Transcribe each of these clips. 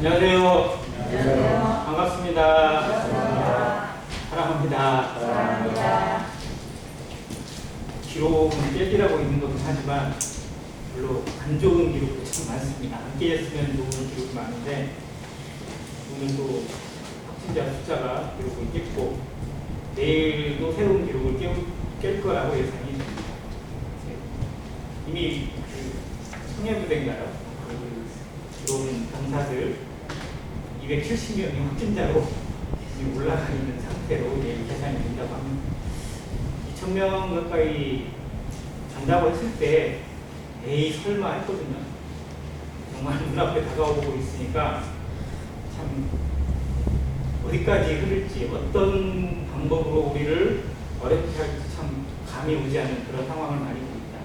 안녕하세요. 안녕하세요. 반갑습니다. 반갑습니다. 사랑합니다. 사랑합니다. 기록은 깨지라고 있는 것도 하지만 별로 안 좋은 기록도 참 많습니다. 안 깨졌으면 좋은 기록이 많은데 오늘도 확진자 숫자가 기록을 깼고 내일도 새로운 기록을 깰 거라고 예상이 됩니다. 이미 성해부대인가요? 들어온 병사들 270명이 확진자로 지금 올라가 있는 상태로 내일 계산이 된다고 합니다. 2,000명 가까이 간다고 했을 때 에이 설마 했거든요. 정말 눈앞에 다가오고 있으니까 참 어디까지 흐를지 어떤 방법으로 우리를 어렵게 할지 참 감이 오지 않는 그런 상황을 많이 봅니다.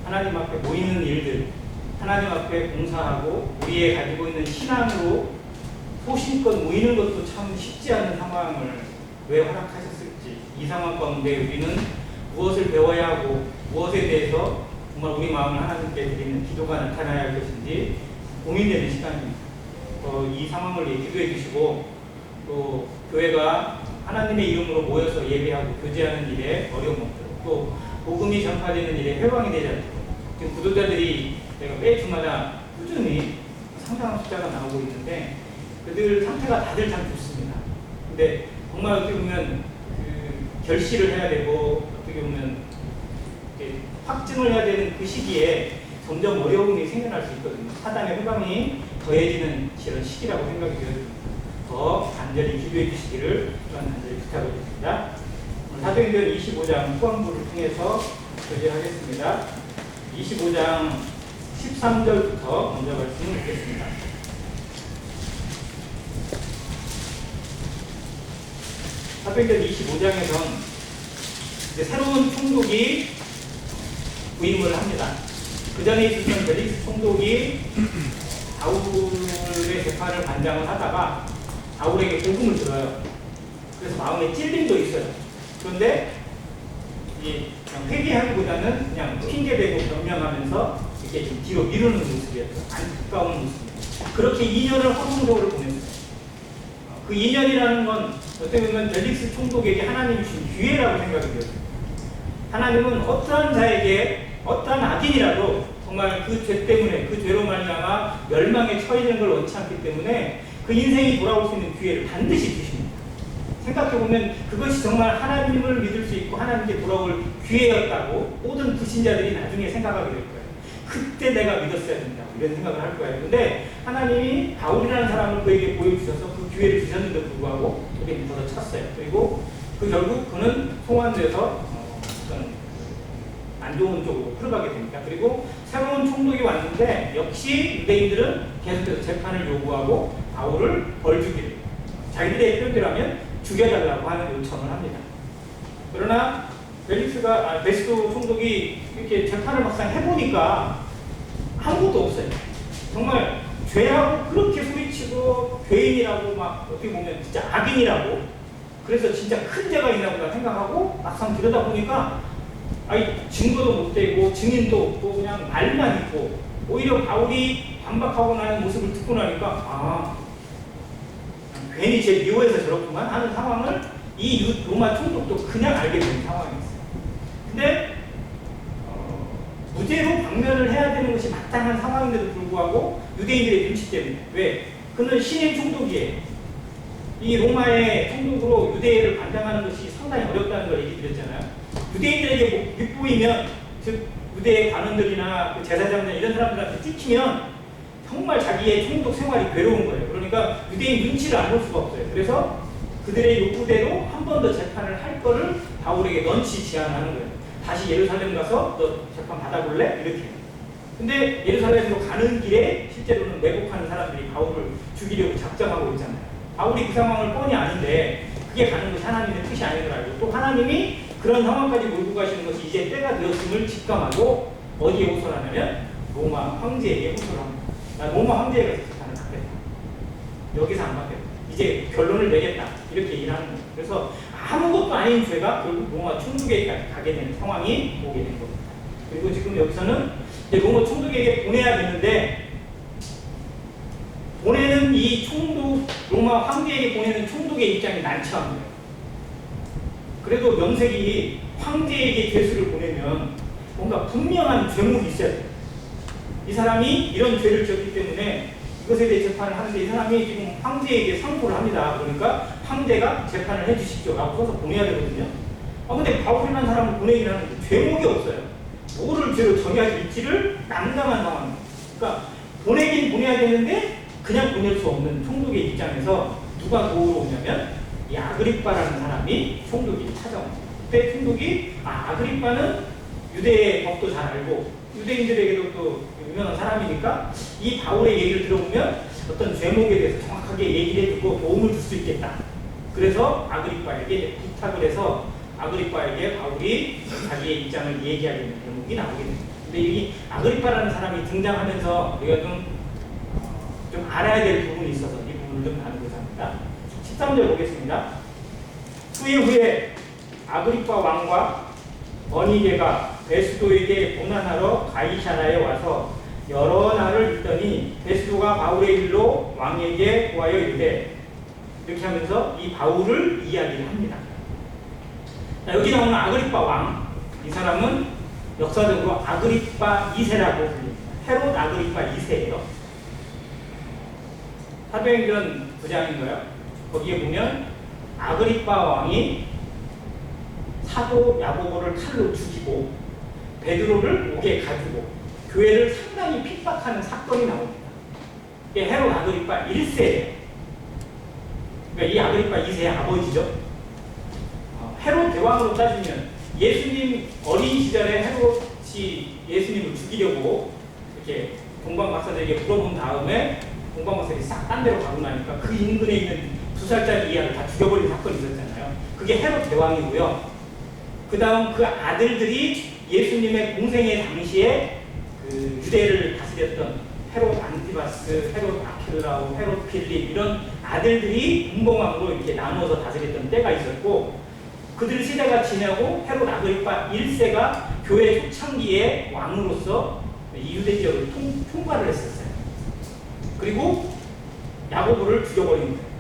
하나님 앞에 모이는 일들, 하나님 앞에 봉사하고 우리의 가지고 있는 신앙으로 소신껏 모이는 것도 참 쉽지 않은 상황을 왜 허락하셨을지, 이 상황 가운데 우리는 무엇을 배워야 하고 무엇에 대해서 정말 우리 마음을 하나님께 드리는 기도가 나타나야 할 것인지 고민되는 시간입니다. 이 상황을 기도해 주시고 또 교회가 하나님의 이름으로 모여서 예배하고 교제하는 일에 어려움 없도록 또 복음이 전파되는 일에 회방이 되지 않도록 지금 구독자들이 내가 매 주마다 꾸준히 상당한 숫자가 나오고 있는데 그들 상태가 다들 참 좋습니다. 근데 정말 어떻게 보면 결실을 해야 되고 어떻게 보면 확증을 해야 되는 그 시기에 점점 어려움이 생겨날 수 있거든요. 사단의 회방이 더해지는 이런 시기라고 생각이 되어집니다. 더 간절히 기도해 주시기를 간절히 부탁드립니다. 사도행전 25장 후반부를 통해서 교제하겠습니다. 25장 13절부터 먼저 말씀을 읽겠습니다. 사도행전 25장에선 이제 새로운 총독이 부임을 합니다. 그 전에 있었던 벨릭스 총독이 바울의 재판을 관장을 하다가 바울에게 복음을 들어요. 그래서 마음에 찔림도 있어요. 그런데 그냥 회개하기보다는 그냥 핑계대고 변명하면서 이렇게 좀 뒤로 미루는 모습이었죠. 안타까운 모습이었죠. 그렇게 2년을 허송적으로 보냈어요. 그 2년이라는 건 어떻게 보면 벨릭스 총독에게 하나님이 주신 기회라고 생각이 들어요. 하나님은 어떠한 자에게 어떠한 악인이라도 정말 그 죄 때문에 그 죄로 말미암아 멸망에 처해지는 걸 원치 않기 때문에 그 인생이 돌아올 수 있는 기회를 반드시 주십니다. 생각해보면 그것이 정말 하나님을 믿을 수 있고 하나님께 돌아올 기회였다고 모든 불신자들이 나중에 생각하게 될 거예요. 그때 내가 믿었어야 된다 이런 생각을 할 거예요. 근데 하나님이 바울이라는 사람을 그에게 보여주셔서 그 기회를 주셨는데도 불구하고 그게 믿어서 찼어요. 그리고 결국 그는 송환돼서 안 좋은 쪽으로 흘러가게 됩니다. 그리고 새로운 총독이 왔는데 역시 유대인들은 계속해서 재판을 요구하고 바울을 벌 주기를 자기들의 표현대로 하면 죽여달라고 하는 요청을 합니다. 그러나 베스도 총독이 이렇게 재판을 막상 해보니까 아무것도 없어요. 정말 죄하고 그렇게 소리치고 죄인이라고 막 어떻게 보면 진짜 악인이라고 그래서 진짜 큰 죄가 있나 보다 생각하고 막상 들여다보니까 증거도 못 되고 증인도 없고 그냥 말만 있고 오히려 바울이 반박하고 나는 모습을 듣고 나니까 괜히 제 미워해서 저렇구만 하는 상황을 이 로마 총독도 그냥 알게 된 상황이었어요. 근데 무죄로 방면을 해야 되는 것이 마땅한 상황인데도 불구하고 유대인들의 눈치 때문에 왜? 그는 신임 총독이에요. 이 로마의 총독으로 유대인을 관장하는 것이 상당히 어렵다는 걸 얘기 드렸잖아요. 유대인들에게 밉보이면 즉 유대의 관원들이나 그 제사장들 이런 사람들한테 찍히면 정말 자기의 총독 생활이 괴로운 거예요. 그러니까 유대인 눈치를 안 볼 수가 없어요. 그래서 그들의 요구대로 한 번 더 재판을 할 거를 바울에게 넌치 제안하는 거예요. 다시 예루살렘 가서 너 재판 받아볼래? 이렇게. 근데 예루살렘으로 가는 길에 실제로는 매복하는 사람들이 바울을 죽이려고 작정하고 있잖아요. 바울이 그 상황을 뻔히 아는데 그게 가는 것이 하나님의 뜻이 아닌 걸 알고 또 하나님이 그런 상황까지 몰고 가시는 것이 이제 때가 되었음을 직감하고 어디에 호소하냐면 로마 황제에게 호소를 합니다. 나 로마 황제가 재판을 받겠다. 여기서 안 받겠다. 이제 결론을 내겠다. 이렇게 얘기를 하는 거예요. 그래서 아무것도 아닌 죄가 결국 로마 총독에게 가게 되는 상황이 오게 된 겁니다. 그리고 지금 여기서는 이제 로마 총독에게 보내야 되는데 보내는 이 총독, 로마 황제에게 보내는 총독의 입장이 난처한 거예요. 그래도 명색이 황제에게 죄수를 보내면 뭔가 분명한 죄목이 있어야 돼요. 이 사람이 이런 죄를 지었기 때문에 이것에 대해 재판을 하는데 이 사람이 지금 황제에게 상고를 합니다. 그러니까 황제가 재판을 해주십시오 라고 써서 보내야 되거든요. 근데 바울이라는 사람을 보내긴 하는데 죄목이 없어요. 뭐를 죄로 정의할 수 있지를 난감한 상황입니다. 그러니까 보내긴 보내야 되는데 그냥 보낼 수 없는 총독의 입장에서 누가 도우러 오냐면 이 아그리빠라는 사람이 총독이 찾아옵니다. 그때 총독이 아그리빠는 유대의 법도 잘 알고 유대인들에게도 또 유명한 사람이니까 이 바울의 얘기를 들어보면 어떤 죄목에 대해서 정확하게 얘기를 해주고 도움을 줄 수 있겠다. 그래서 아그리빠에게 부탁을 해서 아그리빠에게 바울이 자기의 입장을 얘기하게 되는 대목이 나오게 됩니다. 근데 이 아그리빠라는 사람이 등장하면서 우리가 좀 알아야 될 부분이 있어서 이 부분을 좀 나누고자 합니다. 13절 보겠습니다. 수일 후에 아그리빠 왕과 버니게가 베스도에게 고난하러 가이사라에 와서 여러 날을 있더니 베스도가 바울의 일로 왕에게 구하여 이르되, 이렇게 하면서 이 바울을 이야기를 합니다. 자, 여기 나오는 아그리빠 왕, 이 사람은 역사적으로 아그리빠 2세라고 불립니다. 헤롯 아그리빠 2세예요. 사도행전 9장인가요? 거기에 보면 아그리빠 왕이 사도 야고보를 칼로 죽이고 베드로를 옥에 가두고 교회를 상당히 핍박하는 사건이 나옵니다. 이게 헤롯 아그리빠 1세예요. 그러니까 이 아그리빠 2세의 아버지죠. 헤롯 대왕으로 따지면 예수님 어린 시절에 헤롯이 예수님을 죽이려고 이렇게 동방박사들에게 물어본 다음에 동방박사들이 싹 딴 데로 가고 나니까 그 인근에 있는 2살짜리 이하를 다 죽여버린 사건이 있었잖아요. 그게 헤롯 대왕이고요. 그 다음 그 아들들이 예수님의 공생의 당시에 그 유대를 다스렸던 헤롯 안티바스, 헤롯 아킬라오, 헤롯 필립 이런 아들들이 분봉왕으로 이렇게 나눠서 다스렸던 때가 있었고, 그들 시대가 지나고 헤롯 아그리빠 1세가 교회 초창기에 왕으로서 이 유대 지역을 통과를 했었어요. 그리고 야고보를 죽여버린 거예요.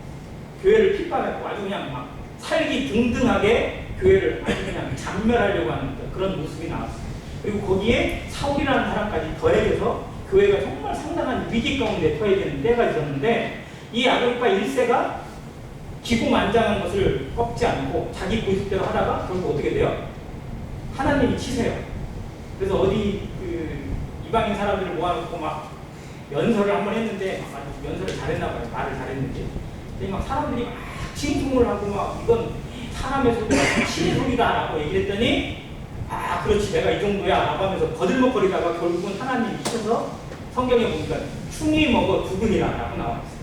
교회를 핍박했고 아주 그냥 막 살기 등등하게 교회를 아주 그냥 잔멸하려고 하는 그런 모습이 나왔어요. 그리고 거기에 사울이라는 사람까지 더해져서 교회가 정말 상당한 위기 가운데 처해지는 때가 있었는데, 이 아그리빠 1세가 기고만장한 것을 꺾지 않고 자기 고집대로 하다가 결국 어떻게 돼요? 하나님이 치세요. 그래서 어디 이방인 사람들을 모아놓고 막 연설을 한번 했는데 아주 연설을 잘했나 봐요. 말을 잘했는지. 근데 막 사람들이 막 칭송을 하고 막 이건 사람의 소리가 신의 소리다라고 얘기를 했더니 그렇지 내가 이 정도야 라고 하면서 거들먹거리다가 결국은 하나님이 치셔서 성경에 보니까 충이 먹어 죽으리라 라고 나와있어요.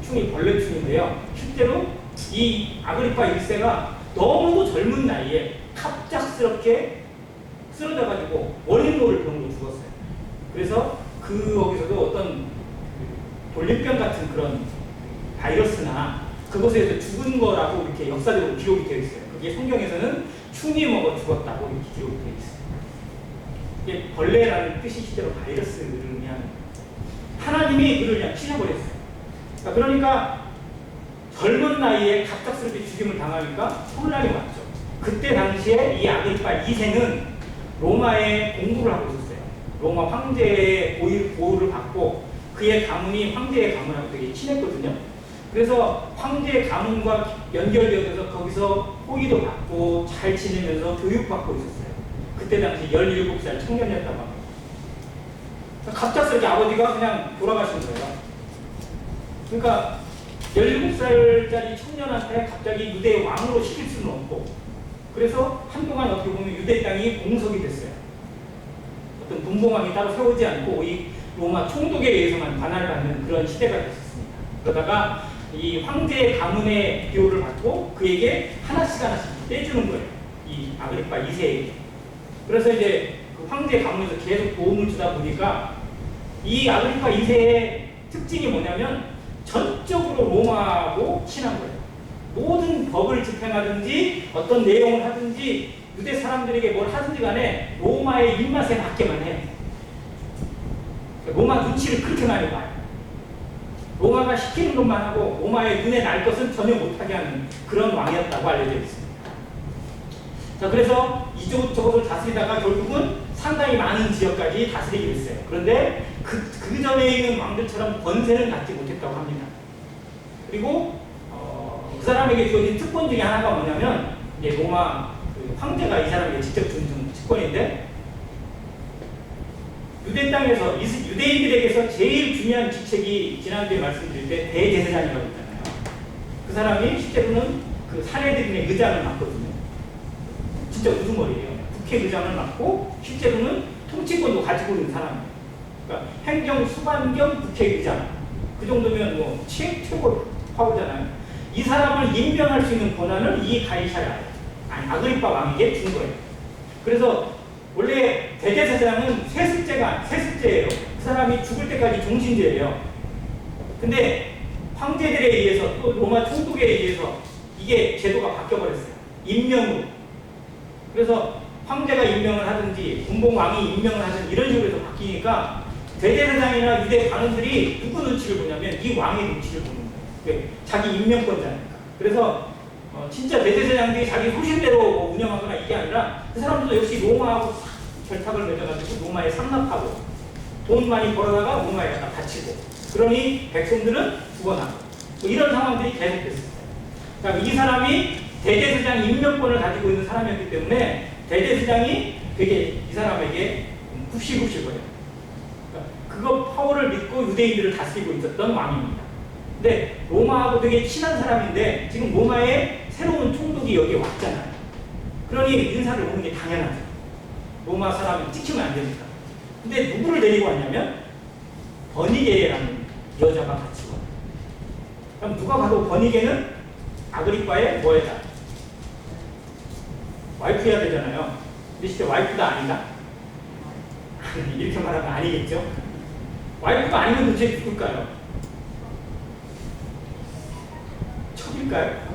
충이 벌레충인데요. 실제로 이 아그리빠 1세가 너무도 젊은 나이에 갑작스럽게 쓰러져가지고 원인모를 병으로 죽었어요. 그래서 거기서도 어떤 돌림병 같은 그런 바이러스나 그것에서 죽은 거라고 이렇게 역사적으로 기록이 되어 있어요. 그게 성경에서는 충이 먹어 죽었다고 이렇게 기록이 되어 있어요. 이게 벌레라는 뜻이 실제로 바이러스를 의미하는 하나님이 그를 그냥 치셔버렸어요. 그러니까 젊은 나이에 갑작스럽게 죽임을 당하니까 혼란이 왔죠. 그때 당시에 이 아그리빠 2세는 로마에 공부를 하고 있었어요. 로마 황제의 보호를 받고 그의 가문이 황제의 가문하고 되게 친했거든요. 그래서 황제의 가문과 연결되어서 거기서 호의도 받고 잘 지내면서 교육받고 있었어요. 그때 당시 17살 청년이었다고 합니다. 갑작스럽게 아버지가 그냥 돌아가신 거예요. 그러니까 17살짜리 청년한테 갑자기 유대의 왕으로 시킬 수는 없고, 그래서 한동안 어떻게 보면 유대 땅이 공석이 됐어요. 어떤 분봉왕이 따로 세우지 않고 이 로마 총독에 의해서만 관할을 받는 그런 시대가 됐었습니다. 그러다가 이 황제의 가문의 비호를 받고 그에게 하나씩 떼주는 거예요. 이 아그리빠 2세에게. 그래서 이제 그 황제 가문에서 계속 도움을 주다 보니까 이 아그리빠 2세의 특징이 뭐냐면 전적으로 로마하고 친한 거예요. 모든 법을 집행하든지 어떤 내용을 하든지 유대 사람들에게 뭘 하든지 간에 로마의 입맛에 맞게만 해요. 로마 눈치를 그렇게 많이 봐요. 로마가 시키는 것만 하고 로마의 눈에 날 것은 전혀 못하게 하는 그런 왕이었다고 알려져 있습니다. 자, 그래서 이곳저곳을 다스리다가 결국은 상당히 많은 지역까지 다스리게 됐어요. 그런데 그 전에 있는 왕들처럼 권세는 갖지 못했다고 합니다. 그리고 그 사람에게 주어진 특권 중에 하나가 뭐냐면 이제 로마 그 황제가 이 사람에게 직접 준 특권인데, 유대 땅에서 유대인들에게서 제일 중요한 직책이 지난주에 말씀드릴 때 대제사장이라고 했잖아요. 그 사람이 실제로는 그 사내들인의 의장을 맡거든요. 진짜 우두머리예요. 국회 의장을 맡고 실제로는 통치권도 가지고 있는 사람이에요. 그러니까 행정 수반 겸 국회 의장, 그 정도면 뭐 최고 파워잖아요. 이 사람을 임명할 수 있는 권한을 이 가이사랴, 아니 아그리파 왕에게 준 거예요. 그래서 원래 대제사장은 세습제예요. 그 사람이 죽을 때까지 종신제예요. 근데 황제들에 의해서 또 로마 총독에 의해서 이게 제도가 바뀌어버렸어요. 임명으로. 그래서 황제가 임명을 하든지 군봉왕이 임명을 하든지 이런 식으로 해서 바뀌니까 대제사장이나 유대 관원들이 누구 눈치를 보냐면 이 왕의 눈치를 보는 거예요. 왜? 자기 임명권자니까. 그래서 진짜 대제사장들이 자기 소신대로 뭐 운영하거나 이게 아니라 그 사람들도 역시 로마하고 결탁을 맺어가지고 로마에 상납하고 돈 많이 벌어다가 로마에 갖다 바치고, 그러니 백성들은 죽어나고 뭐 이런 상황들이 계속됐어요. 그러니까 이 사람이 대제사장 임명권을 가지고 있는 사람이었기 때문에 대제사장이 되게 이 사람에게 굽실굽실거려요. 그러니까 그거 파워를 믿고 유대인들을 다스리고 있었던 왕입니다. 근데 로마하고 되게 친한 사람인데 지금 로마에 새로운 총독이 여기에 왔잖아요. 그러니 인사를 오는 게 당연하죠. 로마 사람은 찍히면 안 됩니다. 근데 누구를 데리고 왔냐면 버니게라는 여자가 같이 와요. 그럼 누가 봐도 버니게는 아그리파의 뭐였다? 와이프여야 되잖아요. 근데 진짜 와이프가 아니다? 이렇게 말하면 아니겠죠? 와이프가 아니면 도대체 누굴까요? 첩일까요?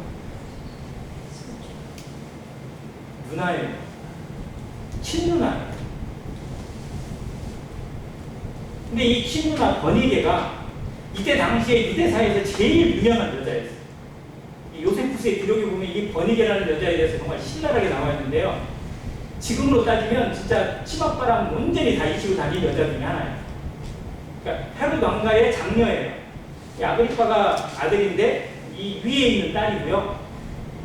누나예요. 친누나예요. 근데 이 친누나 버니게가 이때 당시에 유대사에서 제일 유명한 여자였어요. 요세푸스의 기록에 보면 이 버니게라는 여자에 대해서 정말 신랄하게 나와 있는데요. 지금으로 따지면 진짜 치맛바람 온전히 다 이치고 다닌 여자 중에 하나예요. 그러니까 헤롯 왕가의 장녀예요. 이 아그리파가 아들인데 이 위에 있는 딸이고요.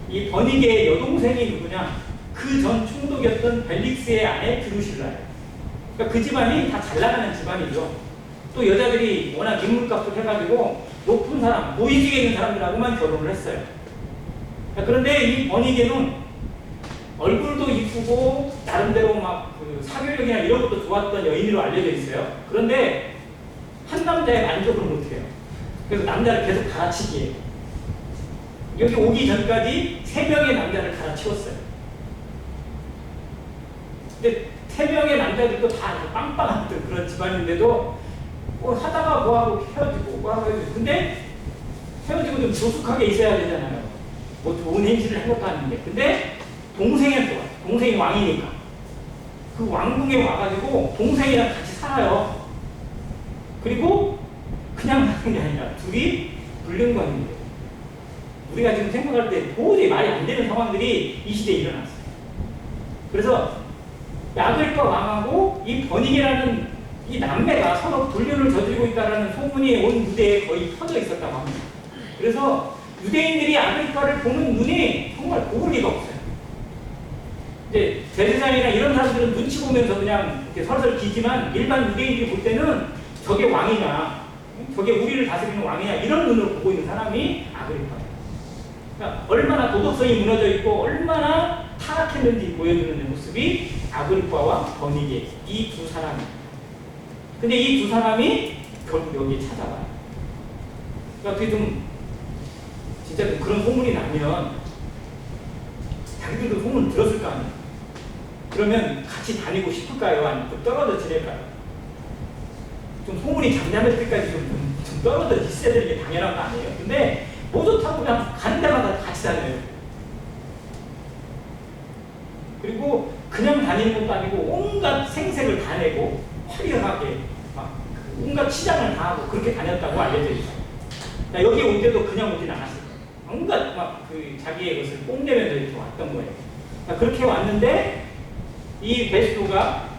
이 버니게의 여동생이 누구냐? 그 전 총독이었던 벨릭스의 아내 드루실라예요. 그러니까 그 집안이 다 잘 나가는 집안이죠. 또 여자들이 워낙 인물값을 해가지고 높은 사람, 모의직에 있는 사람들하고만 결혼을 했어요. 그런데 이 버니게는 얼굴도 이쁘고 나름대로 막 그 사교력이나 이런 것도 좋았던 여인으로 알려져 있어요. 그런데 한 남자에 만족을 못해요. 그래서 남자를 계속 갈아치기해요. 여기 오기 전까지 3명의 남자를 갈아치웠어요. 근데 3명의 남자들도 다 빵빵한 그런 집안인데도 뭐 하다가 뭐하고 헤어지고 뭐하고 헤어지고, 근데 헤어지고 좀 조숙하게 있어야 되잖아요. 뭐 좋은 행실을 한 것도 아닌데. 근데 동생이 좋아요. 동생이 왕이니까. 그 왕궁에 와가지고 동생이랑 같이 살아요. 그리고 그냥 사는 게 아니라 둘이 불륜관계예요. 우리가 지금 생각할 때 도저히 말이 안 되는 상황들이 이 시대에 일어났어요. 그래서 아그리파 왕하고 이 버니게라는 이 남매가 서로 불륜을 저지르고 있다는 소문이 온 무대에 거의 퍼져 있었다고 합니다. 그래서 유대인들이 아그리파를 보는 눈이 정말 고울 리가 없어요. 이제 대제사장이나 이런 사람들은 눈치 보면서 그냥 이렇게 설설 기지만 일반 유대인들이 볼 때는 저게 왕이냐, 저게 우리를 다스리는 왕이냐 이런 눈으로 보고 있는 사람이 아그리파예요. 그러니까 얼마나 도덕성이 무너져 있고 얼마나 타락했는지 보여주는 모습이 아그리파와 버니게 이 두 사람입니다. 근데 이 두 사람이 결국 여기에 찾아와요. 그러니까 그게 좀 진짜 좀 그런 소문이 나면 자기들도 소문을 들었을 거 아니에요. 그러면 같이 다니고 싶을까요? 아니면 좀 떨어져 지낼까요? 좀 소문이 잠잠할 때까지 좀 떨어져 있어야 되는 게 당연한 거 아니에요? 근데 뭐 좋다고 그냥 가는 데마다 같이 다녀요. 그리고 그냥 다니는 것도 아니고 온갖 생색을 다 내고 화려하게 막 온갖 치장을 다 하고 그렇게 다녔다고 알려져 있어요. 자, 여기 올 때도 그냥 오진 않았을 거예요. 온갖 막그 자기의 것을 뽐내면서 이렇게 왔던 거예요. 자, 그렇게 왔는데 이 베스도가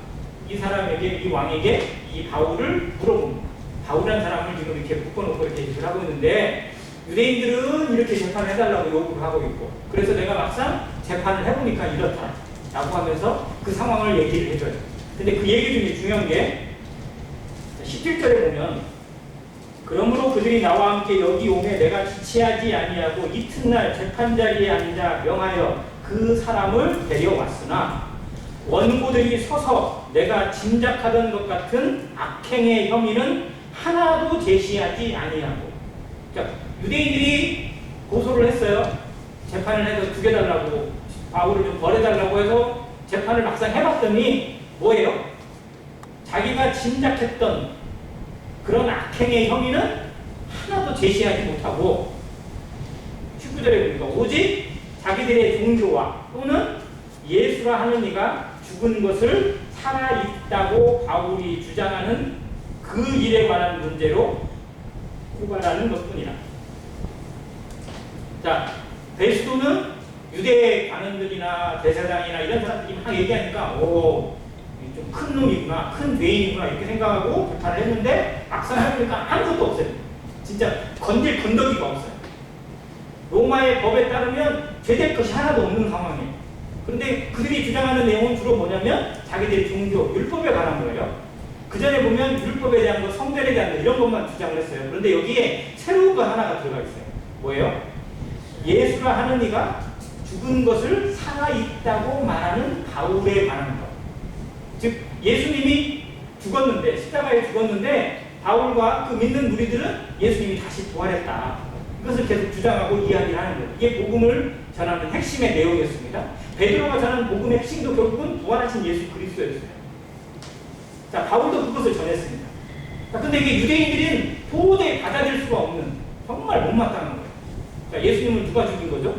이 사람에게, 이 왕에게 이 바울을 물어봅니다. 바울이라는 사람을 지금 이렇게 묶어놓고 이렇게 얘기를 하고 있는데 유대인들은 이렇게 재판을 해달라고 요구를 하고 있고, 그래서 내가 막상 재판을 해보니까 이렇다 라고 하면서 그 상황을 얘기를 해줘요. 근데 그 얘기 중에 중요한 게 17절에 보면, 그러므로 그들이 나와 함께 여기 오매 내가 지체하지 아니하고 이튿날 재판자리에 앉아 명하여 그 사람을 데려왔으나 원고들이 서서 내가 짐작하던 것 같은 악행의 혐의는 하나도 제시하지 아니하고. 자, 유대인들이 고소를 했어요. 재판을 해서 죽여달라고, 바울을 좀 벌해달라고 해서 재판을 막상 해봤더니 뭐예요? 자기가 짐작했던 그런 악행의 혐의는 하나도 제시하지 못하고 19절에 보니까 오직 자기들의 종교와 또는 예수라 하는 이가 죽은 것을 살아있다고 바울이 주장하는 그 일에 관한 문제로 고발하는 것뿐이라. 자, 베스도는 유대 관원들이나 대사장이나 이런 사람들이 막 얘기하니까 오, 좀 큰 놈이구나, 큰 죄인이구나 이렇게 생각하고 재판을 했는데 막상 해보니까 아무것도 없어요. 진짜 건질 건더기가 없어요. 로마의 법에 따르면 죄될 것이 하나도 없는 상황이에요. 그런데 그들이 주장하는 내용은 주로 뭐냐면 자기들의 종교, 율법에 관한 거예요. 그 전에 보면 율법에 대한 거, 성전에 대한 거 이런 것만 주장을 했어요. 그런데 여기에 새로운 거 하나가 들어가 있어요. 뭐예요? 예수라 하는 이가 죽은 것을 살아있다고 말하는 바울에 관한 것. 즉 예수님이 죽었는데, 십자가에 죽었는데 바울과 그 믿는 무리들은 예수님이 다시 부활했다. 이것을 계속 주장하고 이야기를 하는 거예요. 이게 복음을 전하는 핵심의 내용이었습니다. 베드로가 전하는 복음의 핵심도 결국은 부활하신 예수 그리스도였어요. 자, 바울도 그것을 전했습니다. 자, 근데 이게 유대인들은 도저히 받아들일 수가 없는 정말 못마땅한 거예요. 자, 예수님을 누가 죽인 거죠?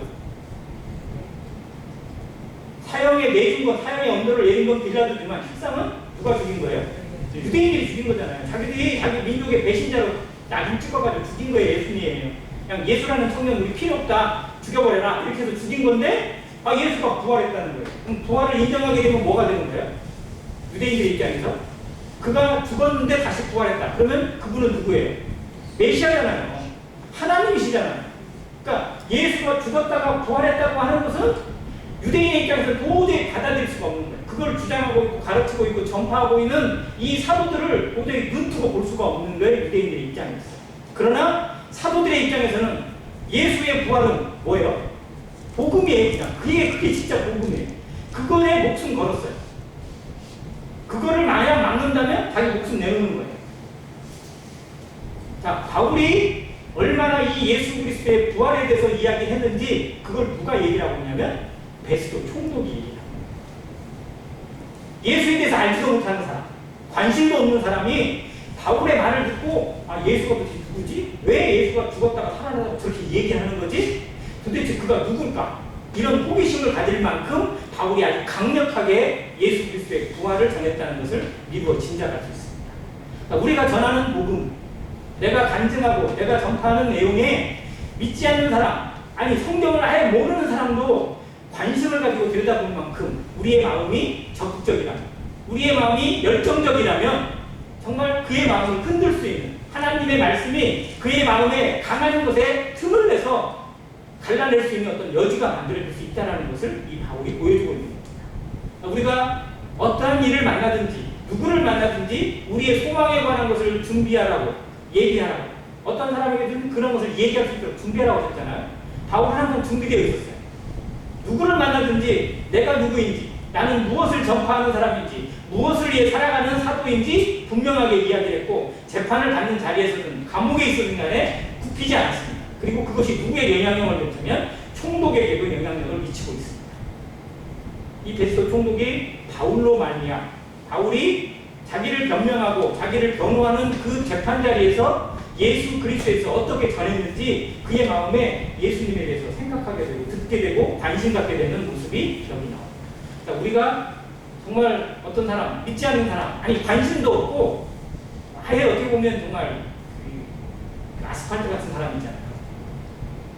사형에 내준 건, 사형의 언도를 내린 건 빌라도지만 실상은 누가 죽인 거예요? 유대인들이 죽인 거잖아요. 자기들이 자기 민족의 배신자로 나중 찍어가지고 죽인 거예요. 예수님이에요. 그냥 예수라는 청년 우리 필요 없다, 죽여버려라 이렇게 해서 죽인 건데, 아, 예수가 부활했다는 거예요. 그럼 부활을 인정하게 되면 뭐가 되는 거예요? 유대인들 입장에서 그가 죽었는데 다시 부활했다. 그러면 그분은 누구예요? 메시아잖아요. 하나님이시잖아요. 그러니까 예수가 죽었다가 부활했다고 하는 것은 유대인의 입장에서 도저히 받아들일 수가 없는 거예요. 그걸 주장하고 있고 가르치고 있고 전파하고 있는 이 사도들을 도저히 눈뜨고 볼 수가 없는 거예요. 유대인들의 입장에서. 그러나 사도들의 입장에서는 예수의 부활은 뭐예요? 복음이에요. 그냥 그게 진짜 복음이에요. 그거에 목숨 걸었어요. 그거를 만약 막는다면 자기 목숨 내놓는 거예요. 자, 바울이 얼마나 이 예수 그리스도의 부활에 대해서 이야기했는지 그걸 누가 얘기를 하고 있냐면 베스도 총독이 얘기합니다. 예수에 대해서 알지도 못하는 사람, 관심도 없는 사람이 바울의 말을 듣고 아, 예수가 도대체 누구지? 왜 예수가 죽었다가 살아나서 저렇게 얘기하는 거지? 도대체 그가 누굴까? 이런 호기심을 가질 만큼 바울이 아주 강력하게 예수 그리스도의 부활을 전했다는 것을 미루어 짐작할 수 있습니다. 그러니까 우리가 전하는 복음, 내가 간증하고 내가 전파하는 내용에 믿지 않는 사람, 아니 성경을 아예 모르는 사람도 관심을 가지고 들여다볼 만큼 우리의 마음이 적극적이라면, 우리의 마음이 열정적이라면 정말 그의 마음을 흔들 수 있는 하나님의 말씀이 그의 마음에 강한 것에 틈을 내서 갈라낼 수 있는 어떤 여지가 만들어질 수 있다는 것을 이 바울이 보여주고 있는 겁니다. 우리가 어떠한 일을 만나든지 누구를 만나든지 우리의 소망에 관한 것을 준비하라고, 얘기하라고, 어떤 사람에게든 그런 것을 얘기할 수 있도록 준비하라고 하셨잖아요. 바울은 항상 준비되어 있었어요. 누구를 만나든지 내가 누구인지, 나는 무엇을 전파하는 사람인지, 무엇을 위해 살아가는 사도인지 분명하게 이야기를 했고, 재판을 받는 자리에서든 감옥에 있었든 간에 굽히지 않았습니다. 그리고 그것이 누구에 영향력을 미치면 총독에게도 영향력을 미치고 있습니다. 이 베스도 총독이 바울로 말미암아 바울이 자기를 변명하고 자기를 변호하는 그 재판 자리에서 예수 그리스도에서 어떻게 전했는지 그의 마음에 예수님에 대해서 생각하게 되고 듣게 되고 관심 갖게 되는 모습이 여기 나옵니다. 자, 우리가 정말 어떤 사람, 믿지 않는 사람, 아니 관심도 없고 아예 어떻게 보면 정말 아스팔트 같은 사람 있잖아요.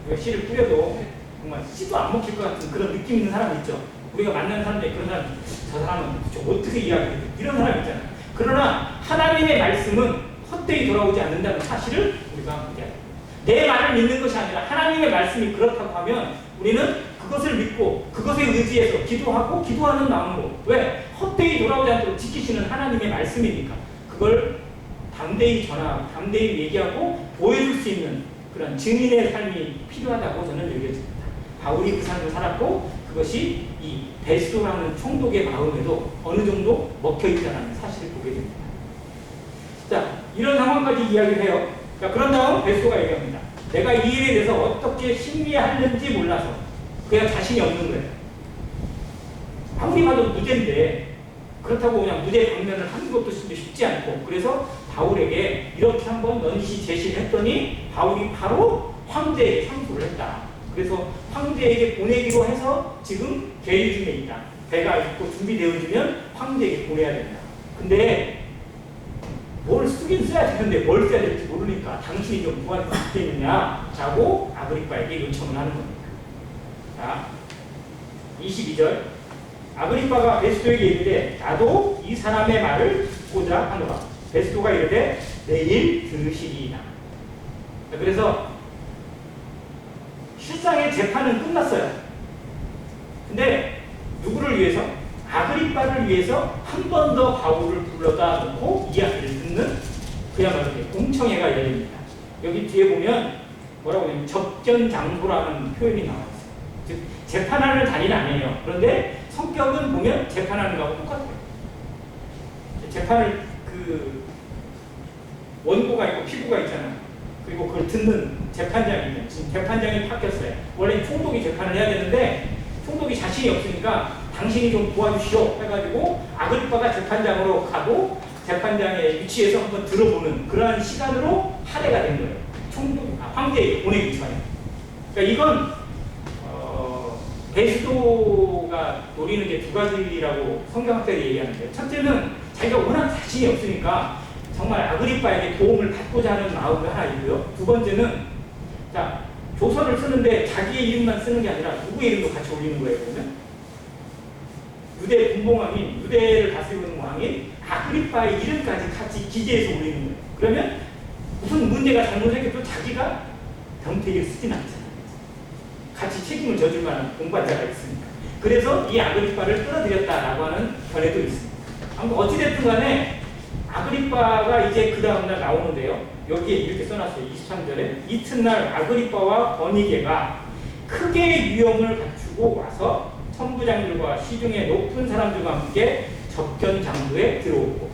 우리가 씨를 뿌려도 정말 씨도 안 먹힐 것 같은 그런 느낌 있는 사람 있죠. 우리가 만나는 사람 중에 그런 사람, 저 사람은 어떻게 이야기해? 이런 사람 있잖아요. 그러나 하나님의 말씀은 헛되이 돌아오지 않는다는 사실을 우리가 알아야 돼요. 내 말을 믿는 것이 아니라 하나님의 말씀이 그렇다고 하면 우리는 그것을 믿고 그것에 의지해서 기도하고 기도하는 마음으로, 왜? 헛되이 돌아오지 않도록 지키시는 하나님의 말씀이니까 그걸 담대히 전하고 담대히 얘기하고 보여줄 수 있는 그런 증인의 삶이 필요하다고 저는 여겨집니다. 바울이 그 삶을 살았고 그것이 이 베스도라는 총독의 마음에도 어느 정도 먹혀있다는 사실을 보게 됩니다. 자, 이런 상황까지 이야기를 해요. 자, 그런 다음 베스도가 얘기합니다. 내가 이 일에 대해서 어떻게 심리하는지 몰라서 그냥 자신이 없는 거예요. 아무리 봐도 무죄인데 그렇다고 그냥 무죄 방면을 하는 것도 쉽지 않고, 그래서 바울에게 이렇게 한번 넌시 제시를 했더니 바울이 바로 황제에게 상소를 했다. 그래서 황제에게 보내기로 해서 지금 계획 중에 있다. 배가 있고 준비되어지면 황제에게 보내야 된다. 근데 뭘 쓰긴 써야 되는데 뭘 써야 될지 모르니까 당신이 좀 도와줄 수 있겠느냐 라고 아그리빠에게 요청을 하는 겁니다. 자, 22절. 아그리빠가 베스도에게 이르되 나도 이 사람의 말을 듣고자 하노라. 베스도가 이르되 내일 들으시리이다. 그래서 실상의 재판은 끝났어요. 근데 누구를 위해서? 아그리빠를 위해서 한 번 더 바울을 불러다 놓고 이야기를 듣는 그야말로 공청회가 열립니다. 여기 뒤에 보면 뭐라고 하냐면 접견장소라는 표현이 나와 있어요. 즉 재판하는 자리는 아니에요. 그런데 성격은 보면 재판하는 거하고 똑같아요. 재판을 원고가 있고 피고가 있잖아요. 그리고 그걸 듣는 재판장이 있잖아요. 지금 재판장이 바뀌었어요. 원래 총독이 재판을 해야 되는데 총독이 자신이 없으니까 당신이 좀 도와주시오 해가지고 아그리빠가 재판장으로 가고 재판장의 위치에서 한번 들어보는 그러한 시간으로 할애가 된 거예요. 황제에게 보내기 전에. 그러니까 이건 베스도가 노리는 게 두 가지라고 성경학자들이 얘기하는데, 첫째는 자기가 워낙 자신이 없으니까 정말 아그리빠에게 도움을 받고자 하는 마음이 하나 있고요. 두 번째는 자, 조서를 쓰는데 자기의 이름만 쓰는 게 아니라 누구의 이름도 같이 올리는 거예요. 보면 유대 분봉왕인, 유대를 다스리고 있는 왕인 아그리빠의 이름까지 같이 기재해서 올리는 거예요. 그러면 무슨 문제가 잘못생겨도 자기가 병태기를 쓰진 않잖아요. 같이 책임을 져줄 만한 공관자가 있으니까. 그래서 이 아그리빠를 끌어들였다라고 하는 견해도 있습니다. 아무튼 어찌됐든 간에 아그리빠가 이제 그 다음날 나오는데요. 여기에 이렇게 써놨어요. 23절에 이튿날 아그리빠와 버니게가 크게 위험을 갖추고 와서 천부장들과 시중의 높은 사람들과 함께 접견장소에 들어오고,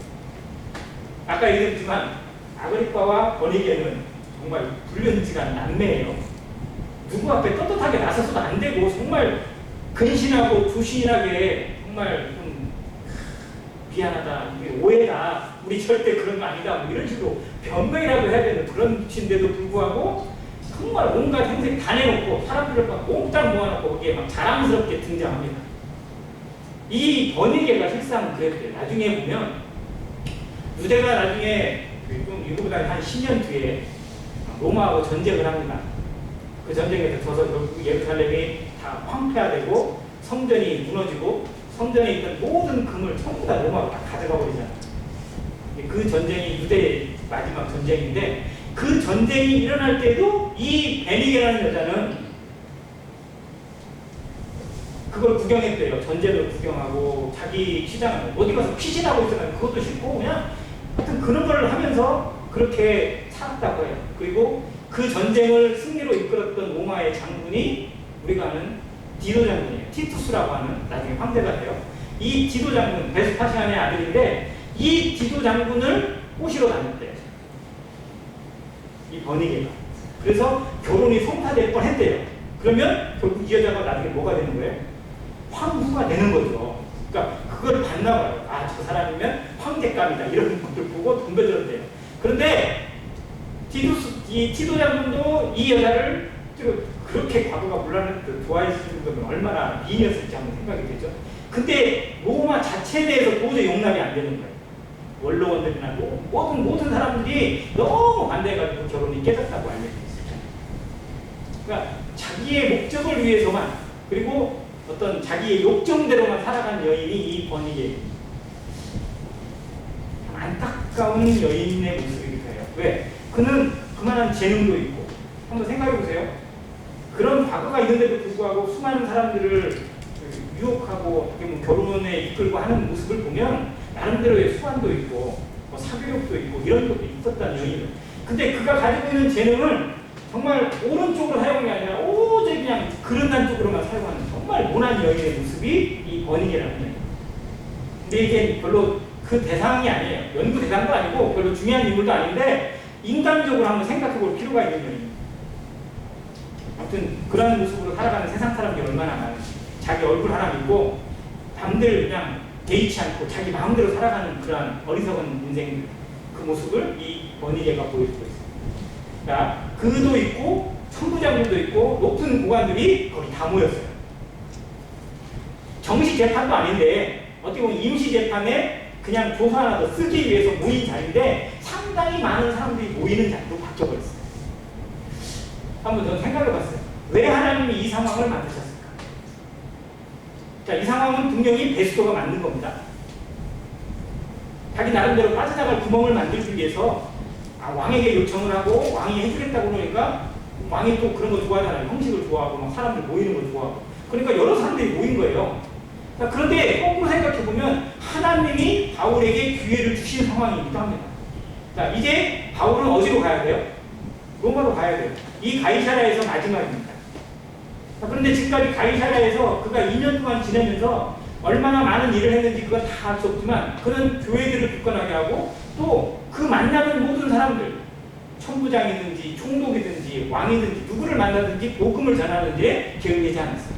아까 얘기했지만 아그리빠와 버니게는 정말 불륜지간 남매예요. 누구 앞에 떳떳하게 나서서도 안 되고 정말 근신하고 조신하게 정말 좀 미안하다, 오해다, 우리 절대 그런 거 아니다, 뭐 이런 식으로 변명이라도 해야 되는 그런 위치인데도 불구하고 정말 온갖 행색 다 내놓고 사람들을 막 몽땅 모아놓고 거기에 막 자랑스럽게 등장합니다. 이 버니게가 실상 그랬대요. 나중에 보면 유대가 나중에 좀 이거보다 한 10년 뒤에 로마하고 전쟁을 합니다. 그 전쟁에서 져서 결국 예루살렘이 다 황폐화되고 성전이 무너지고 성전에 있던 모든 금을 전부 다 로마가 다 가져가 버리잖아요. 그 전쟁이 유대의 마지막 전쟁인데, 그 전쟁이 일어날 때도 이 베니게라는 여자는 그걸 구경했대요. 전쟁을 구경하고 자기 시장을 어디 가서 피신하고 있었는데 그것도 싫고 그냥 하여튼 그런 걸 하면서 그렇게 살았다고 해요. 그리고 그 전쟁을 승리로 이끌었던 로마의 장군이 우리가 아는 디도 장군이에요. 티투스라고 하는 나중에 황제가 돼요. 이 디도 장군, 베스파시안의 아들인데 이 디도 장군을 꼬시러 다녔대요. 이 버니게가. 그래서 결혼이 성사될 뻔했대요. 그러면 결국 이 여자가 나중에 뭐가 되는 거예요? 황후가 되는 거죠. 그러니까 그걸 봤나 봐요. 아, 저 사람이면 황제감이다, 이런 것들 보고 덤벼들었대요. 그런데 이 티도 장군도 이 여자를 그렇게 과거가 물란했던 좋아했을 거면 얼마나 미인이었을지 한번 생각이 되죠. 근데 로마 자체에 대해서 도저히 용납이 안 되는 거예요. 원로원들이나 모든 사람들이 너무 반대해가지고 결혼이 깨졌다고 알려져 있어요. 그러니까 자기의 목적을 위해서만 그리고 어떤 자기의 욕정대로만 살아간 여인이 이 번이게 안타까운 여인의 모습이기도 해요. 왜? 그는 그만한 재능도 있고 한번 생각해 보세요. 그런 과거가 있는데도 불구하고 수많은 사람들을 유혹하고 어떻게 보면 결혼에 이끌고 하는 모습을 보면 나름대로의 수완도 있고 뭐 사교육도 있고 이런 것도 있었다는 여인은. 근데 그가 가지고 있는 재능을 정말 오른쪽으로 사용이 아니라 오직 그냥 그릇난 쪽으로만 사용하는 정말 모난 여인의 모습이 이 번이게라는 거예요. 근데 이게 별로 그 대상이 아니에요. 연구 대상도 아니고 별로 중요한 인물도 아닌데 인간적으로 한번 생각해 볼 필요가 있는 여인. 아무튼 그런 모습으로 살아가는 세상 사람들이 얼마나 많은지. 자기 얼굴 하나 믿고 남들 그냥 개의치 않고 자기 마음대로 살아가는 그러한 어리석은 인생들. 그 모습을 이 번이게가 보여주고 있습니다. 그러니까 그도 있고 천부장들도 있고 높은 고관들이 거기 다 모였어요. 정식 재판도 아닌데 어떻게 보면 임시 재판에 그냥 조서 하나 더 쓰기 위해서 모인 자리인데 상당히 많은 사람들이 모이는 자리로 바뀌어버렸어요. 한번 저는 생각해봤어요. 왜 하나님이 이 상황을 만드셨을까? 자, 이 상황은 분명히 베스도가 만든 겁니다. 자기 나름대로 빠져나갈 구멍을 만들기 위해서 왕에게 요청을 하고 왕이 해주겠다고 그러니까 왕이 또 그런 거 좋아하잖아요. 형식을 좋아하고 막 사람들 모이는 걸 좋아하고. 그러니까 여러 사람들이 모인 거예요. 자, 그런데 거꾸로 생각해보면 하나님이 바울에게 기회를 주신 상황이기도 합니다. 자, 이제 바울은 어디로 가야 돼요? 로마로 가야 돼요. 이 가이사랴에서 마지막입니다. 자, 그런데 지금까지 가이사랴에서 그가 2년 동안 지내면서 얼마나 많은 일을 했는지 그건 다 알 수 없지만 그는 교회들을 굳건하게 하고 또 그 만나는 모든 사람들 천부장이든지 총독이든지 왕이든지 누구를 만나든지 복음을 전하는 데 게을리지 않았어요.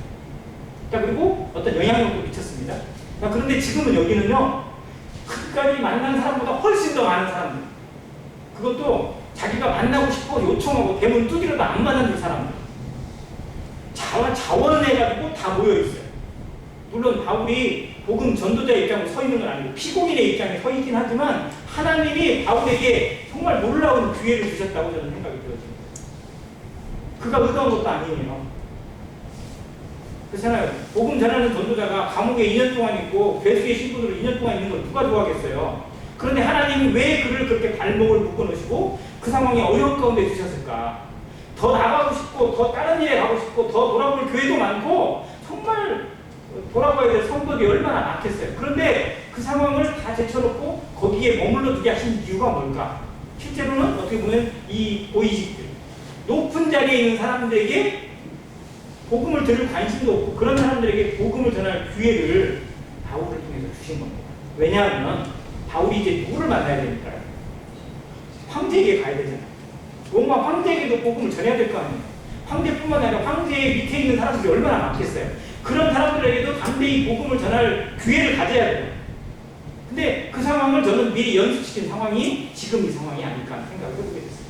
자, 그리고 어떤 영향력도 미쳤습니다. 자, 그런데 지금은 여기는요 그까지 만난 사람보다 훨씬 더 많은 사람들, 그것도 자기가 만나고 싶어 요청하고 대문 두드려도 안 만나는 사람들, 자원을 해가지고 다 모여있어요. 물론 바울이 복음 전도자의 입장으로 서 있는 건 아니고 피고인의 입장에 서 있긴 하지만 하나님이 바울에게 정말 놀라운 기회를 주셨다고 저는 생각이 들어집니다. 그가 의도한 것도 아니에요. 그렇잖아요. 복음 전하는 전도자가 감옥에 2년 동안 있고 괴수의 신분으로 2년 동안 있는 걸 누가 좋아하겠어요. 그런데 하나님이 왜 그를 그렇게 발목을 묶어놓으시고 그 상황에 어려운 가운데 두셨을까? 더 나가고 싶고 더 다른 일에 가고 싶고 더 돌아볼 교회도 많고 정말 돌아봐야 될 성도들이 얼마나 많겠어요. 그런데 그 상황을 다 제쳐놓고 거기에 머물러 두게 하신 이유가 뭘까? 실제로는 어떻게 보면 이 고위직들, 높은 자리에 있는 사람들에게 복음을 들을 관심도 없고 그런 사람들에게 복음을 전할 기회를 바울을 통해서 주신 겁니다. 왜냐하면 바울이 이제 누구를 만나야 되니까요. 황제에게 가야 되잖아요. 로마 황제에게도 복음을 전해야 될 거 아니에요. 황제뿐만 아니라 황제의 밑에 있는 사람들이 얼마나 많겠어요. 그런 사람들에게도 담대히 복음을 전할 기회를 가져야 돼요. 근데 그 상황을 저는 미리 연습시킨 상황이 지금 이 상황이 아닐까 하는 생각을 해보게 됐습니다.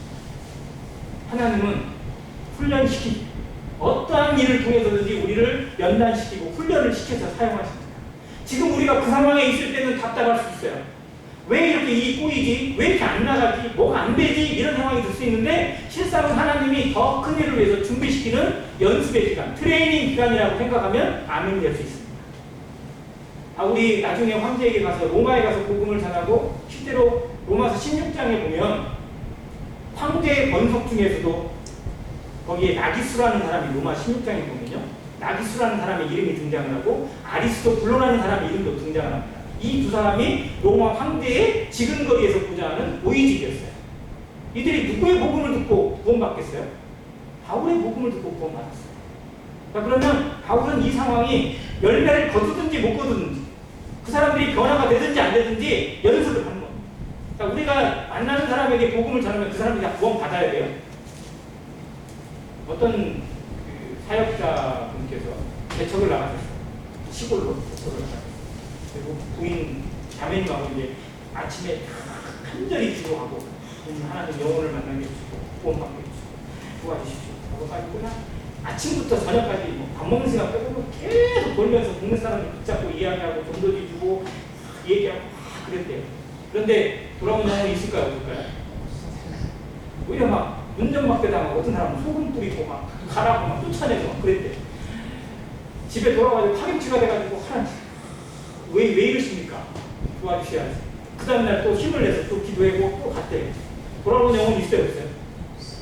하나님은 훈련시키고 어떠한 일을 통해서든지 우리를 연단시키고 훈련을 시켜서 사용하십니다. 지금 우리가 그 상황에 있을 때는 답답할 수 있어요. 왜 이렇게 일이 꼬이지? 왜 이렇게 안 나가지? 뭐가 안 되지? 이런 상황이 들 수 있는데 실상은 하나님이 더 큰 일을 위해서 준비시키는 연습의 기간, 트레이닝 기간이라고 생각하면 아멘이 될 수 있습니다. 우리 나중에 황제에게 가서 로마에 가서 복음을 전하고 실제로 로마서 16장에 보면 황제의 번석 중에서도 거기에 나기수라는 사람이 로마 16장에 보면요. 나기수라는 사람의 이름이 등장을 하고 아리스토블로라는 사람의 이름도 등장을 합니다. 이 두 사람이 로마 황제의 지근거리에서 보좌하는 고위직이었어요. 이들이 누구의 복음을 듣고 구원받겠어요? 바울의 복음을 듣고 구원받았어요. 자, 그러면 바울은 이 상황이 열매를 거두든지 못 거두든지 그 사람들이 변화가 되든지 안 되든지 연습을 하는 겁니다. 자, 우리가 만나는 사람에게 복음을 전하면 그 사람이 다 구원받아야 돼요. 어떤 사역자 분께서 개척을 나가셨어요. 시골로 개척을 나가셨어요. 그리고 부인 자매님하고 이제 아침에 간절히 기도하고 하나님 영혼을 만나게 해주시고 구원받게 해주시고 도와주십시오 하고 가지고 그냥 아침부터 저녁까지 밥 먹는 시간 빼고 계속 돌면서 동네 사람들 붙잡고 이야기하고 돈도 주고 얘기하고 그랬대요. 그런데 돌아온 영혼이 있을까요? 없을까요? 오히려 막 운전막대 당하고 어떤 사람은 소금 뿌리고 막 가라고 막 쫓아내고 막 그랬대. 집에 돌아가지고 파김치가 돼가지고 하나님 왜 이러십니까? 도와주셔야지. 그 다음날 또 힘을 내서 또 기도하고 또 갔대. 돌아온 영혼이 있어요? 없어요?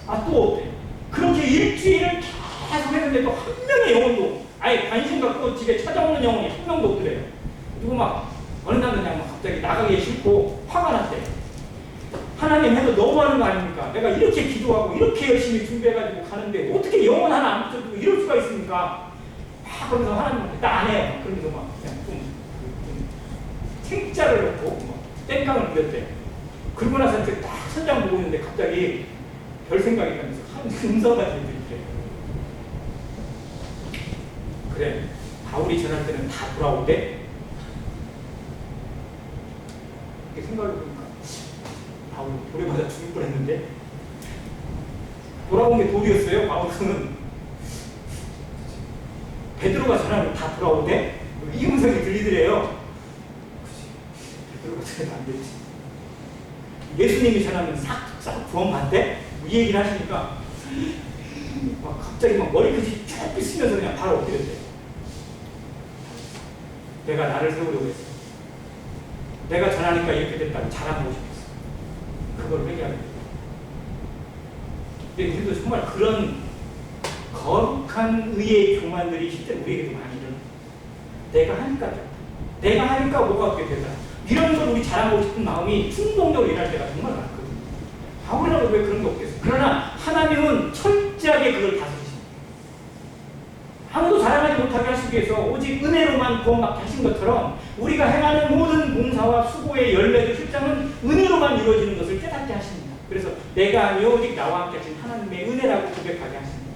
아, 또 없대. 그렇게 일주일을 계속 했는데 또 한 명의 영혼도 아예 관심 갖고 집에 찾아오는 영혼이 한 명도 없더래요. 누구 막 어느 날은 그냥 막 갑자기 나가기 싫고 화가 났대. 하나님 해도 너무하는 거 아닙니까? 내가 이렇게 기도하고 이렇게 열심히 준비해가지고 가는데 어떻게 영혼 하나 안 붙여주고 이럴 수가 있습니까? 막 그러면서 하나님한테 나 안 해. 그러면서 막 그냥 좀 책자를 놓고 막 땡깡을 부렸대. 그러고 나서 이제 딱 천장 보고 있는데 갑자기 별 생각이 나면서 한 음성가 들리더래. 그래, 바울이 전할 때는 다 돌아오대. 이렇게 생각을 해보니까 바울 돌에 맞아 죽을 뻔했는데 돌아온 게 돌이었어요. 바울은 베드로가 전하면 다 돌아오대. 이 음성이 들리더래요. 베드로가 전하면 안 되지. 예수님이 전하면 싹 구원받대? 이 얘기를 하시니까 막 갑자기 막 머리끝이 쭉 빗으면서 그냥 바로 엎드렸대. 내가 나를 세우려고 했어. 내가 전하니까 이렇게 됐다고 자랑하고 싶었어. 그걸 회개하게 됐다. 근데 우리도 정말 그런 거룩한 의의 교만들이 실제로 우리에게도 많이 일어나. 내가 하니까 됐다. 내가 하니까 뭐가 어떻게 되더라. 이런 걸 우리 자랑하고 싶은 마음이 충동적으로 일어날 때가 정말 많거든요. 바울이라도 왜 그런 게 없겠어요? 그러나 하나님은 철저하게 그걸 다스리십니다. 아무도 자랑하지 못하게 하시기 위해서 오직 은혜로만 구원받게 하신 것처럼 우리가 행하는 모든 봉사와 수고의 열매도 실장은 은혜로만 이루어지는 것을 깨닫게 하십니다. 그래서 내가 아니요 오직 나와 함께 하신 하나님의 은혜라고 고백하게 하십니다.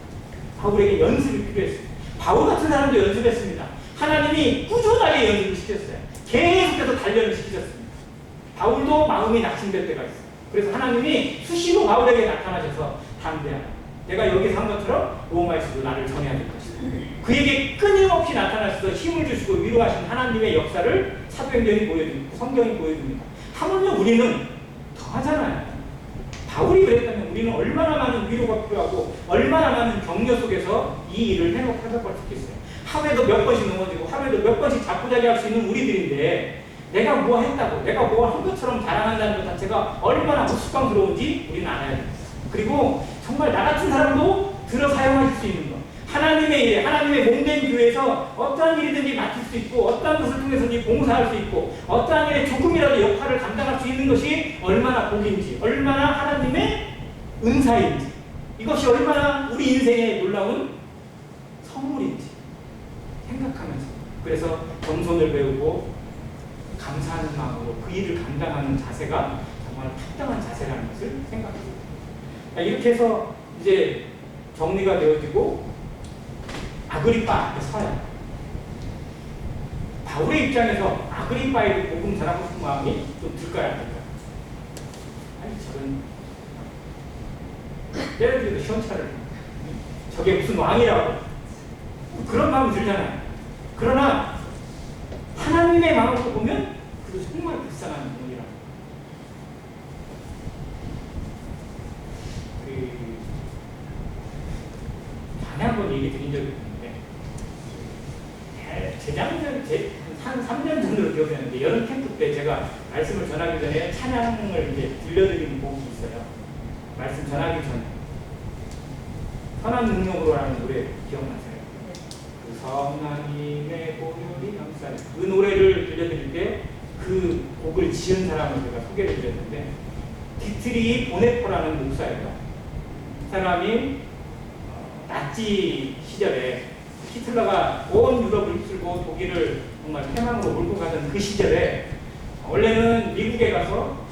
바울에게 연습이 필요했습니다. 바울 같은 사람도 연습했습니다. 하나님이 꾸준하게 연습을 시켰어요. 계속해서 단련을 시키셨습니다. 바울도 마음이 낙심될 때가 있어요. 그래서 하나님이 수시로 바울에게 나타나셔서 담대하라. 내가 여기서 한 것처럼 로마에서도 나를 전해야 될 것이다. 그에게 끊임없이 나타나셔서 힘을 주시고 위로하신 하나님의 역사를 사도행전이 보여줍니다. 성경이 보여줍니다. 하물며 우리는 더 하잖아요. 바울이 그랬다면 우리는 얼마나 많은 위로가 필요하고 얼마나 많은 격려 속에서 이 일을 회복할 수 있겠어요. 하루에도 몇 번씩 넘어지고 하루에도 몇 번씩 자꾸자기 할 수 있는 우리들인데 내가 뭐 했다고 내가 뭐 한 것처럼 자랑한다는 것 자체가 얼마나 우스꽝스러운지 우리는 알아야 됩니다. 그리고 정말 나 같은 사람도 들어 사용하실 수 있는 것, 하나님의 일, 하나님의 몸된 교회에서 어떠한 일이든지 맡을 수 있고 어떠한 것을 통해서든지 봉사할 수 있고 어떠한 일에 조금이라도 역할을 감당할 수 있는 것이 얼마나 복인지, 얼마나 하나님의 은사인지, 이것이 얼마나 우리 인생에 놀라운 선물인지 생각하면서, 그래서 겸손을 배우고 감사하는 마음으로 그 일을 감당하는 자세가 정말 합당한 자세라는 것을 생각합니다. 이렇게 해서 이제 정리가 되어지고 아그리빠 앞에 서요. 바울의 입장에서 아그리빠에게 복음 전하고 싶은 마음이 좀 들까요, 안 들까요? 아니, 저는 예를 들어서 시원차를 저게 무슨 왕이라고 그런 마음이 들잖아요. 그러나 하나님의 마음으로 보면 그도 정말 불쌍한 분이라고. 전에 한번 얘기 드린 적이 있는데 재작년, 한 3년 전으로 기억이 나는데 여름 캠프 때 제가 말씀을 전하기 전에 찬양을 이제 들려드리는 곡이 있어요. 말씀 전하기 전에 선한 능력으로라는 노래 기억나세요? 그 성하님의 보혈이 감싸네. 그 노래를 들려드릴 때 그 곡을 지은 사람을 제가 소개를 드렸는데 디트리 보네포라는 목사예요. 사람이 나치 시절에 히틀러가 온 유럽을 휩쓸고 독일을 정말 패망으로 몰고 가던 그 시절에 원래는 미국에 가서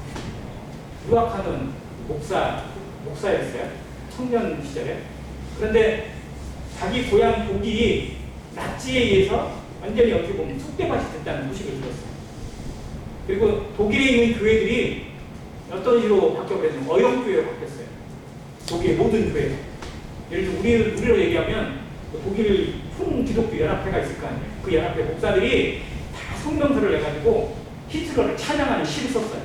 유학하는 목사였어요. 청년 시절에. 그런데 자기 고향 독일이 나치에 의해서 완전히 어떻게 보면 속대밭이 됐다는 소식을 들었어요. 그리고 독일에 있는 교회들이 어떤 식으로 바뀌어버렸냐면 어영교회로 바뀌었어요. 독일의 모든 교회가. 예를 들어 우리로 얘기하면 독일 총기독교 연합회가 있을 거 아니에요. 그 연합회 목사들이 다 성명서를 내가지고 히틀러를 찬양하는 시를 썼어요.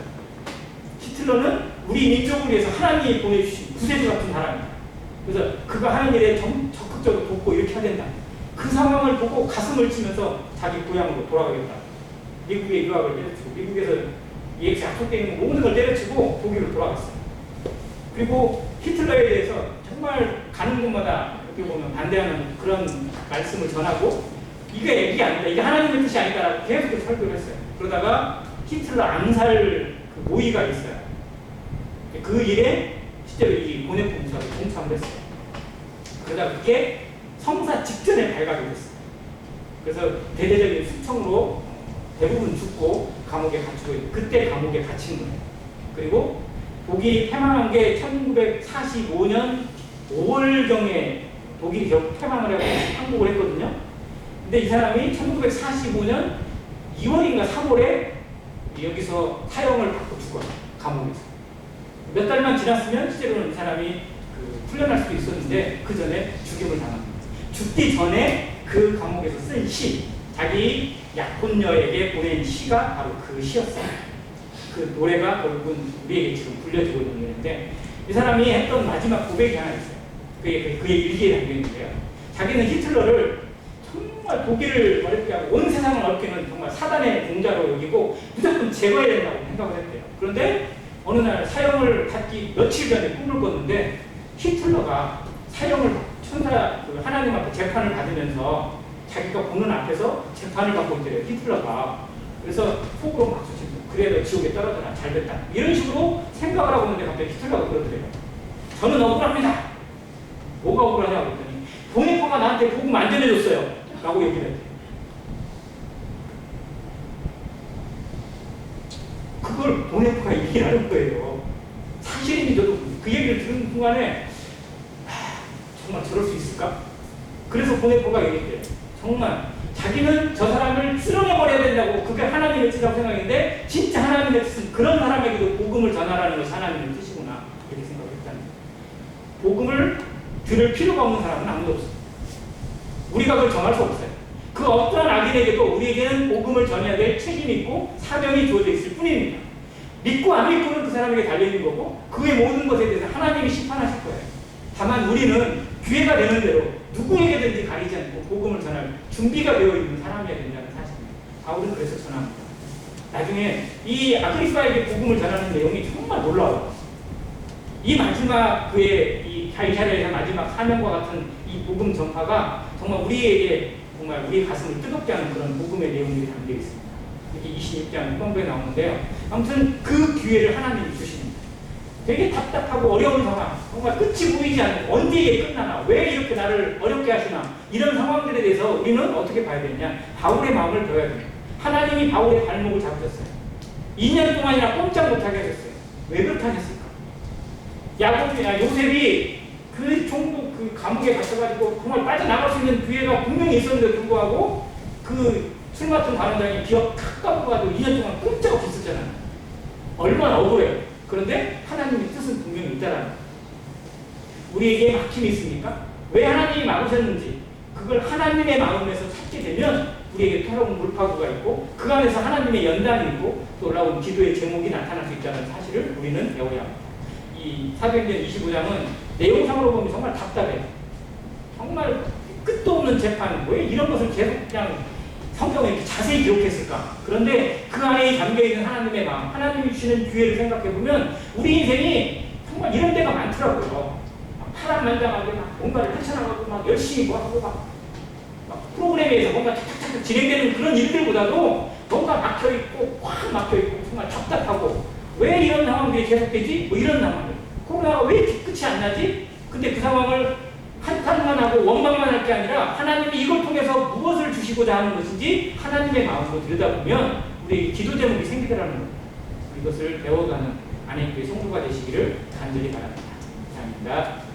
히틀러는 우리 민족을 위해서 하나님이 보내주신 구세주 같은 사람이다. 그래서 그가 하는 일에 적극적으로 돕고 이렇게 해야 된다. 그 상황을 보고 가슴을 치면서 자기 고향으로 돌아가겠다. 미국의 유학을 때려치고 미국에서 EX 약속되어 있는 모든 걸 때려치고 독일로 돌아갔어요. 그리고 히틀러에 대해서 정말 가는 곳마다 어떻게 보면 반대하는 그런 말씀을 전하고 이게 아니다. 이게 하나님의 뜻이 아니다라고 계속 설교를 했어요. 그러다가 히틀러 암살 그 모의가 있어요. 그 일에 실제로 이 보네포 공사가 동참을 했어요. 그러다 그게 성사 직전에 발각이 됐어요. 그래서 대대적인 숙청으로 대부분 죽고 감옥에 갇히고 그때 감옥에 갇힌 거예요. 그리고 독일이 패망한 게 1945년 5월경에 독일이 결국 패망을 하고 항복을 했거든요. 근데 이 사람이 1945년 2월인가 3월에 여기서 사형을 받고 죽어요. 감옥에서. 몇 달만 지났으면 실제로는 이 사람이 풀려날 수도 있었는데 그 전에 죽임을 당합니다. 죽기 전에 그 감옥에서 쓴 시, 자기 약혼녀에게 보낸 시가 바로 그 시였어요. 그 노래가 결국은 우리에게 지금 불려지고 있는 노래인데 이 사람이 했던 마지막 고백이 하나 있어요. 그게 그의 일기에 담겨있는데요. 자기는 히틀러를 정말 독일을 어렵게 하고 온 세상을 어렵게는 정말 사단의 공자로 여기고 무조건 제거해야 된다고 생각을 했대요. 그런데 어느 날 사형을 받기 며칠 전에 꿈을 꿨는데 히틀러가 사형을 천사 하나님 앞에 재판을 받으면서 자기가 보는 앞에서 재판을 받고 있대요. 히틀러가. 그래서 속으로 막 소치고 그래 너 지옥에 떨어져라 잘 됐다 이런 식으로 생각을 하고 있는데 갑자기 히틀러가 그러더래요. 저는 억울합니다. 뭐가 억울하냐고 그랬더니 보네포가 나한테 복음 안 전해줬어요 라고 얘기를 했대요. 그걸 보네포가 얘기를 하는 거예요. 사실인지 저도 그 얘기를 들은 순간에 정말 저럴 수 있을까? 그래서 보네포가 얘기했대요. 정말 자기는 저 사람을 쓸어내버려야 된다고 그게 하나님의 뜻이라고 생각했는데 진짜 하나님의 뜻은 그런 사람에게도 복음을 전하라는 것이 하나님의 뜻이구나 이렇게 생각했다는 거예요. 복음을 들을 필요가 없는 사람은 아무도 없어요. 우리가 그걸 정할 수 없어요. 그 어떠한 악인에게도 우리에게는 복음을 전해야 될 책임이 있고 사명이 주어져 있을 뿐입니다. 믿고 안 믿고는 그 사람에게 달려있는 거고 그의 모든 것에 대해서 하나님이 심판하실 거예요. 다만 우리는 기회가 되는 대로 누구에게든지 가리지 않고 복음을 전할 준비가 되어 있는 사람이어야 된다는 사실입니다. 바울은 그래서 전합니다. 나중에 이 아그리파에게 복음을 전하는 내용이 정말 놀라워요. 이 마지막 그의 이 갈샤라에서 마지막 사명과 같은 이 복음 전파가 정말 우리에게 정말 우리 가슴을 뜨겁게 하는 그런 복음의 내용들이 담겨 있습니다. 이렇게 26장 후반부에 나오는데요. 아무튼 그 기회를 하나님이 주십니다. 되게 답답하고 어려운 상황, 정말 끝이 보이지 않는 언제 이게 끝나나, 왜 이렇게 나를 어렵게 하시나 이런 상황들에 대해서 우리는 어떻게 봐야 되냐? 바울의 마음을 배워야 됩니다. 하나님이 바울의 발목을 잡으셨어요. 2년 동안이나 꼼짝 못하게 하셨어요. 왜 그렇게 하셨을까? 요셉이 그 종국 그 감옥에 갇혀가지고 정말 빠져나갈 수 있는 기회가 분명히 있었는데 불구하고 그 술 맡은 관원장이 기억 탁 까먹어가지고 2년 동안 꼼짝 없이 있었잖아요. 얼마나 억울해요. 그런데 하나님의 뜻은 분명히 있다라는 거예요. 우리에게 막힘이 있습니까? 왜 하나님이 막으셨는지 그걸 하나님의 마음에서 찾게 되면 우리에게 돌아온 물파구가 있고 그 안에서 하나님의 연단이 있고 또 올라온 기도의 제목이 나타날 수 있다는 사실을 우리는 배워야 합니다. 이 사도행전 25장은 내용상으로 보면 정말 답답해요. 정말 끝도 없는 재판, 왜 이런 것을 계속 그냥 성경에 이렇게 자세히 기록했을까? 그런데 그 안에 담겨있는 하나님의 마음, 하나님이 주시는 기회를 생각해보면 우리 인생이 정말 이런 데가 많더라고요. 파란만장하게 막 뭔가를 헤쳐나가고 막 열심히 뭐 하고 막 프로그램에서 뭔가 탁탁탁 진행되는 그런 일들보다도 뭔가 막혀있고 확 막혀있고 정말 답답하고 왜 이런 상황들이 계속되지? 뭐 이런 상황들. 코로나가 왜 이렇게 끝이 안 나지? 근데 그 상황을 한탄만 하고 원망만 할 게 아니라 하나님이 이걸 통해서 무엇을 주시고자 하는 것인지 하나님의 마음으로 들여다보면 우리 기도 제목이 생기더라는 겁니다. 이것을 배워가는 안에 교회 성도가 되시기를 간절히 바랍니다. 감사합니다.